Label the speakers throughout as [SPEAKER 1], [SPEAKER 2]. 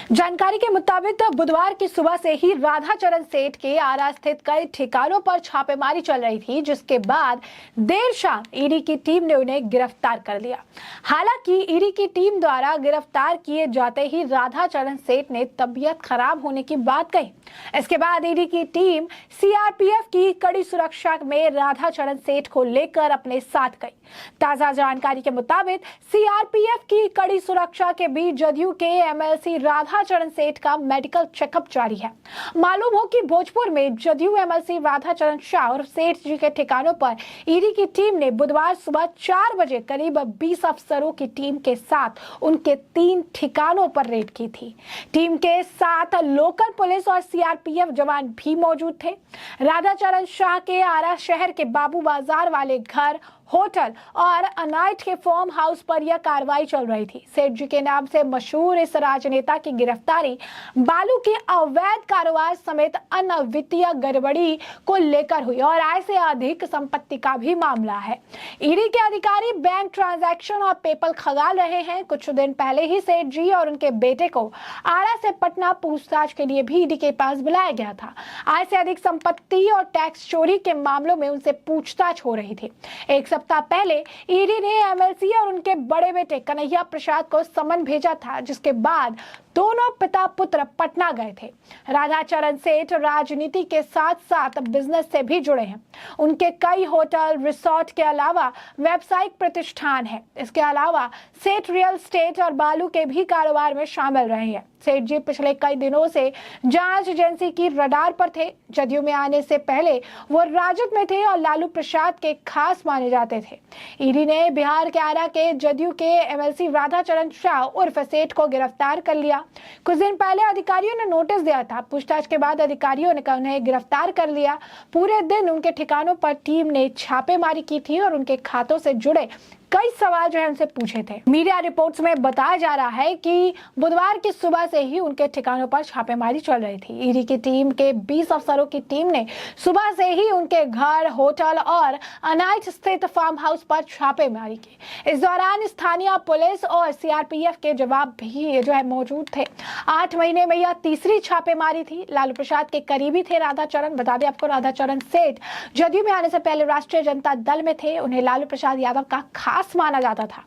[SPEAKER 1] जानकारी के मुताबिक बुधवार की सुबह से ही राधाचरण सेठ के आरा स्थित कई ठिकानों पर छापेमारी चल रही थी, जिसके बाद देर शाम ईडी की टीम ने उन्हें गिरफ्तार कर लिया। हालांकि ईडी की टीम द्वारा गिरफ्तार किए जाते ही राधाचरण सेठ ने तबीयत खराब होने की बात कही। इसके बाद ईडी की टीम सीआरपीएफ की कड़ी सुरक्षा में राधाचरण सेठ को लेकर अपने साथ गई। ताजा जानकारी के मुताबिक सीआरपीएफ की कड़ी सुरक्षा के बीच जदयू के एमएलसी राधाचरण सेठ का मेडिकल चेकअप जारी है। मालूम हो कि भोजपुर में जदयू एमएलसी राधाचरण शाह और सेठ जी के ठिकानों पर ईडी की टीम ने बुधवार सुबह 4 बजे करीब 20 अफसरों की टीम के साथ उनके 3 ठिकानों पर रेड की थी। टीम के साथ लोकल पुलिस और सीआरपीएफ जवान भी मौजूद थे। राधाचरण शाह के आरा शहर के बाबू बाजार वाले घर, होटल और अनाइट के फार्म हाउस पर यह कार्रवाई चल रही थी। सेठ जी के नाम से मशहूर इस राजनेता की गिरफ्तारी बालू के अवैध कारोबार समेत अन्य वित्तीय गड़बड़ी को लेकर हुई और आय से अधिक संपत्ति का भी मामला है। ईडी के अधिकारी बैंक ट्रांजैक्शन और पेपल खंगाल रहे हैं। कुछ दिन पहले ही सेठ जी और उनके बेटे को आरा से पटना पूछताछ के लिए भी ईडी के पास बुलाया गया था। आय से अधिक संपत्ति और टैक्स चोरी के मामलों में उनसे पूछताछ हो रही थी। एक सप्ताह पहले ईडी ने एमएलसी और उनके बड़े बेटे कन्हैया प्रसाद को समन भेजा था, जिसके बाद दोनों पिता पुत्र पटना गए थे। राधाचरण सेठ राजनीति के साथ साथ बिजनेस से भी जुड़े हैं। उनके कई होटल, रिसोर्ट के अलावा व्यावसायिक प्रतिष्ठान है। इसके अलावा सेठ रियल एस्टेट और बालू के भी कारोबार में शामिल रहे हैं। सेठ जी पिछले कई दिनों से जांच एजेंसी की रडार पर थे। जदयू में आने से पहले वो राजद में थे और लालू प्रसाद के खास माने जाते थे। ईडी ने बिहार के आरा के जदयू के एमएलसी राधाचरण शाह उर्फ सेठ को गिरफ्तार कर लिया। कुछ दिन पहले अधिकारियों ने नोटिस दिया था। पूछताछ के बाद अधिकारियों ने उन्हें गिरफ्तार कर लिया। पूरे दिन उनके ठिकानों पर टीम ने छापेमारी की थी और उनके खातों से जुड़े कई सवाल जो है उनसे पूछे थे। मीडिया रिपोर्ट्स में बताया जा रहा है कि बुधवार की सुबह से ही उनके ठिकानों पर छापेमारी चल रही थी। ईडी की टीम के 20 अफसरों की टीम ने सुबह से ही उनके घर, होटल और अनाइट स्थित फार्म हाउस पर छापेमारी की। इस दौरान स्थानीय पुलिस और सीआरपीएफ के जवान भी जो है मौजूद थे। 8 महीने में यह तीसरी छापेमारी थी। लालू प्रसाद के करीबी थे राधाचरण। बता दें आपको, राधाचरण सेठ जदयू में आने से पहले राष्ट्रीय जनता दल में थे। उन्हें लालू प्रसाद यादव का खास माना जाता था।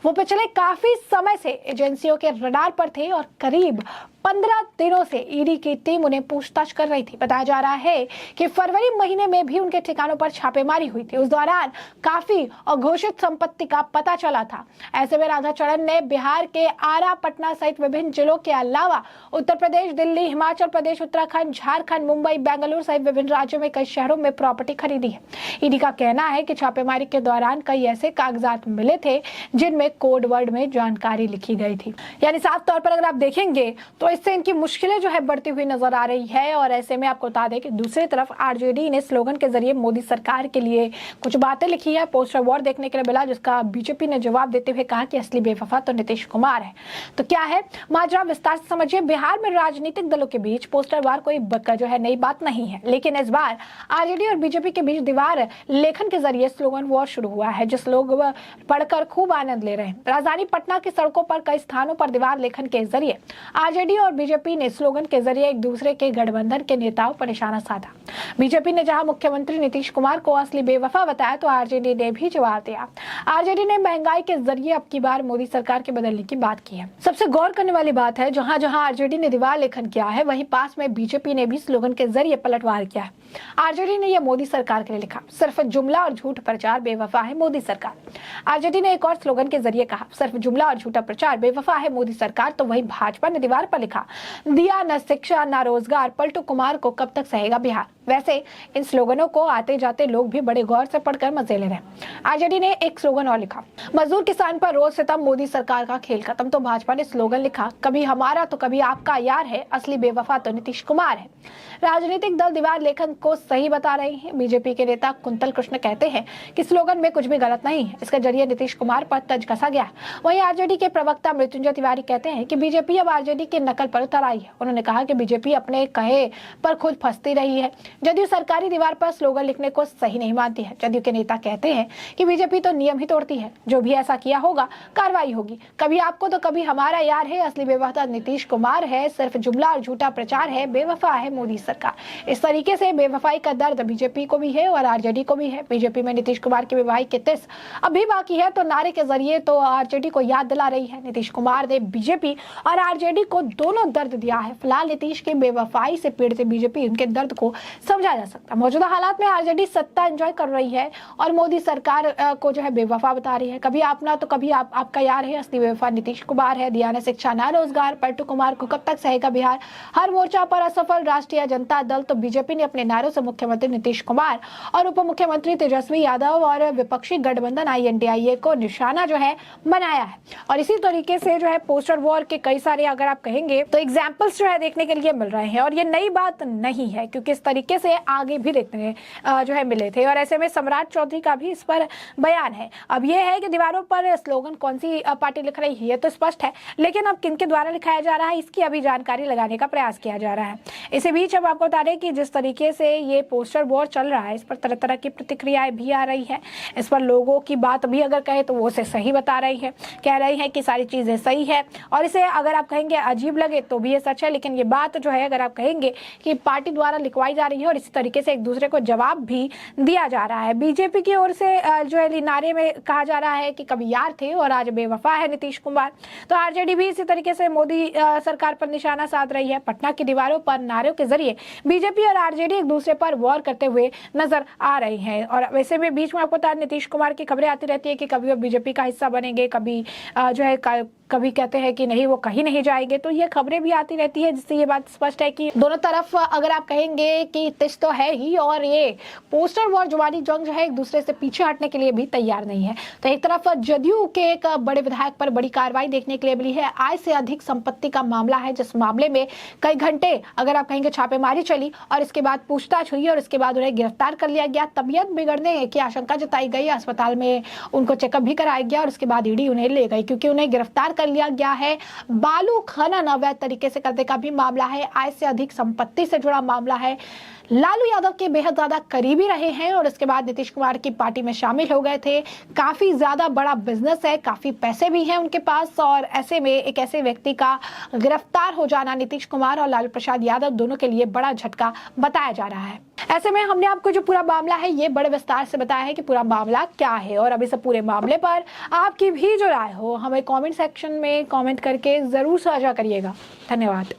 [SPEAKER 1] वो पिछले काफी समय से एजेंसियों के रडार पर थे और करीब 15 दिनों से ईडी की टीम उन्हें पूछताछ कर रही थी। बताया जा रहा है कि फरवरी महीने में भी उनके ठिकानों पर छापेमारी हुई थी। उस दौरान काफी अघोषित संपत्ति का पता चला था। ऐसे में राधाचरण ने बिहार के आरा, पटना सहित विभिन्न जिलों के अलावा उत्तर प्रदेश, दिल्ली, हिमाचल प्रदेश, उत्तराखंड, झारखंड, मुंबई, बेंगलुरु सहित विभिन्न राज्यों में कई शहरों में प्रॉपर्टी खरीदी है। ईडी का कहना है कि छापेमारी के दौरान कई ऐसे कागजात मिले थे जिनमें कोड वर्ड में जानकारी लिखी गई थी। यानी साफ तौर पर अगर आप देखेंगे तो इससे इनकी मुश्किलें जो है बढ़ती हुई नजर आ रही है। और ऐसे में आपको बता दें कि दूसरी तरफ आरजेडी ने स्लोगन के जरिए मोदी सरकार के लिए कुछ बातें लिखी है। पोस्टर वॉर देखने के लिए मिला, जिसका बीजेपी ने जवाब देते हुए कहा कि असली बेवफा तो नीतीश कुमार है। तो क्या है माजरा, विस्तार से समझिए। बिहार में राजनीतिक दलों के बीच पोस्टर वार कोई जो है नई बात नहीं है, लेकिन इस बार आरजेडी और बीजेपी के बीच दीवार लेखन के जरिए स्लोगन वॉर शुरू हुआ है, जिस लोग पढ़कर खूब आनंद ले रहे हैं। राजधानी पटना की सड़कों पर कई स्थानों पर दीवार लेखन के जरिए आरजेडी और बीजेपी ने स्लोगन के जरिए एक दूसरे के गठबंधन के नेताओं पर निशाना साधा। बीजेपी ने जहां मुख्यमंत्री नीतीश कुमार को असली बेवफा बताया, तो आरजेडी ने भी जवाब दिया। आरजेडी ने महंगाई के जरिए अब की बार मोदी सरकार के बदलने की बात की है। सबसे गौर करने वाली बात है, जहां जहां आरजेडी ने दीवार लेखन किया है, वहीं पास में बीजेपी ने भी स्लोगन के जरिए पलटवार किया है। आरजेडी ने यह मोदी सरकार के लिए लिखा, सिर्फ जुमला और झूठ प्रचार, बेवफा है मोदी सरकार। आरजेडी ने एक और स्लोगन के जरिए कहा, सिर्फ जुमला और झूठा प्रचार, बेवफा है मोदी सरकार। तो वहीं भाजपा ने दीवार पर लिखा, दिया न शिक्षा न रोजगार, पलटू कुमार को कब तक सहेगा बिहार। वैसे इन स्लोगनों को आते जाते लोग भी बड़े गौर से पढ़कर मजे ले रहे हैं। आरजेडी ने एक स्लोगन और लिखा, मजदूर किसान पर रोज सितम, मोदी सरकार का खेल खत्म। तो भाजपा ने स्लोगन लिखा, कभी हमारा तो कभी आपका यार है, असली बेवफा तो नीतीश कुमार है। राजनीतिक दल दीवार लेखन को सही बता रहे हैं। बीजेपी के नेता कुंतल कृष्ण कहते हैं कि स्लोगन में कुछ भी गलत नहीं है। इसके जरिए नीतीश कुमार पर तंज कसा गया। वहीं आरजेडी के प्रवक्ता मृत्युंजय तिवारी कहते हैं कि बीजेपी अब आरजेडी की नकल पर उतर आई है। उन्होंने कहा कि बीजेपी अपने कहे पर खुद फंसती रही है। जदयू सरकारी दीवार पर स्लोगन लिखने को सही नहीं मानती है। जदयू के नेता कहते हैं कि बीजेपी तो नियम ही तोड़ती है, जो भी ऐसा किया होगा कार्रवाई होगी। कभी आपको तो कभी हमारा यार है, असली बेवफा नीतीश कुमार है, सिर्फ जुमला और झूठा प्रचार है, बेवफा है मोदी सरकार। इस तरीके से बेवफाई का दर्द बीजेपी को भी है और आरजेडी को भी है। बीजेपी में नीतीश कुमार की बेवफाई की टिस अभी बाकी है, तो नारे के जरिए तो आरजेडी को याद दिला रही है। नीतीश कुमार ने बीजेपी और आरजेडी को दोनों दर्द दिया है। फिलहाल नीतीश की बेवफाई से पीड़ित बीजेपी उनके दर्द को समझा जा सकता है। मौजूदा हालात में आरजेडी सत्ता एंजॉय कर रही है और मोदी सरकार को जो है बेवफा बता रही है। कभी अपना तो कभी आपका यार है, असली बेवफा नीतीश कुमार है। दिया न शिक्षा न रोजगार, पलटू कुमार को कब तक सहेगा बिहार, हर मोर्चा पर असफल राष्ट्रीय जनता दल। तो बीजेपी ने अपने नारों से मुख्यमंत्री नीतीश कुमार और उप मुख्यमंत्री तेजस्वी यादव और विपक्षी गठबंधन INDIA को निशाना जो है बनाया है। और इसी तरीके से जो है पोस्टर वॉर के कई सारे अगर आप कहेंगे तो एग्जाम्पल्स जो है देखने के लिए मिल रहे हैं। और ये नई बात नहीं है, क्योंकि इस तरीके से आगे भी देखने जो है मिले थे। और ऐसे में सम्राट चौधरी का भी इस पर बयान है। अब ये है कि दीवारों पर स्लोगन कौन सी पार्टी लिख रही है ये तो स्पष्ट है, लेकिन अब किनके द्वारा लिखाया जा रहा है इसकी अभी जानकारी लगाने का प्रयास किया जा रहा है। इसी बीच अब आपको बता दें कि जिस तरीके से ये पोस्टर वॉर चल रहा है, इस पर तरह तरह की प्रतिक्रियाएं भी आ रही है। इस पर लोगों की बात भी अगर कहे तो वो उसे सही बता रही है, कह रही है कि सारी चीजें सही है। और इसे अगर आप कहेंगे अजीब लगे तो भी ये सच है, लेकिन ये बात जो है अगर आप कहेंगे कि पार्टी द्वारा लिखवाई जा रही है और इसी तरीके से एक दूसरे को जवाब भी दिया जा रहा है। बीजेपी की ओर से जो है नारे में कहा जा रहा है कि कभी यार थे और आज बेवफा है नीतीश कुमार। तो आरजेडी भी इसी तरीके से मोदी सरकार पर निशाना साध रही है। पटना की दीवारों पर नारों के जरिए बीजेपी और आरजेडी एक दूसरे पर वॉर करते हुए नजर आ रही हैं। और वैसे में बीच में आपको बता नीतीश कुमार की खबरें आती रहती है कि कभी वो बीजेपी का हिस्सा बनेंगे, कभी जो है कभी कहते हैं कि नहीं वो कहीं नहीं जाएंगे। तो ये खबरें भी आती रहती है, जिससे ये बात स्पष्ट है कि दोनों तरफ अगर आप कहेंगे कि तिश तो है ही, और ये पोस्टर वॉर जुबानी जंग जो है एक दूसरे से पीछे हटने के लिए भी तैयार नहीं है। तो एक तरफ जदयू के एक बड़े विधायक पर बड़ी कार्रवाई देखने के लिए मिली है। आय से अधिक संपत्ति का मामला है, जिस मामले में कई घंटे अगर आप कहेंगे छापेमारी चली और इसके बाद पूछताछ हुई और इसके बाद उन्हें गिरफ्तार कर लिया गया। तबीयत बिगड़ने की आशंका जताई गई, अस्पताल में उनको चेकअप भी कराया गया और उसके बाद ईडी उन्हें ले गई, क्योंकि उन्हें गिरफ्तार कर लिया गया है। बालू खनन अवैध तरीके से करने का भी मामला है, आय से अधिक संपत्ति से जुड़ा मामला है। लालू यादव के बेहद ज्यादा करीबी रहे हैं और उसके बाद नीतीश कुमार की पार्टी में शामिल हो गए थे। काफी ज्यादा बड़ा बिजनेस है, काफी पैसे भी हैं उनके पास, और ऐसे में एक ऐसे व्यक्ति का गिरफ्तार हो जाना नीतीश कुमार और लालू प्रसाद यादव दोनों के लिए बड़ा झटका बताया जा रहा है। ऐसे में हमने आपको जो पूरा मामला है ये बड़े विस्तार से बताया है कि पूरा मामला क्या है। और अभी इस पूरे मामले पर आपकी भी जो राय हो हमें कमेंट सेक्शन में कमेंट करके जरूर साझा करिएगा। धन्यवाद।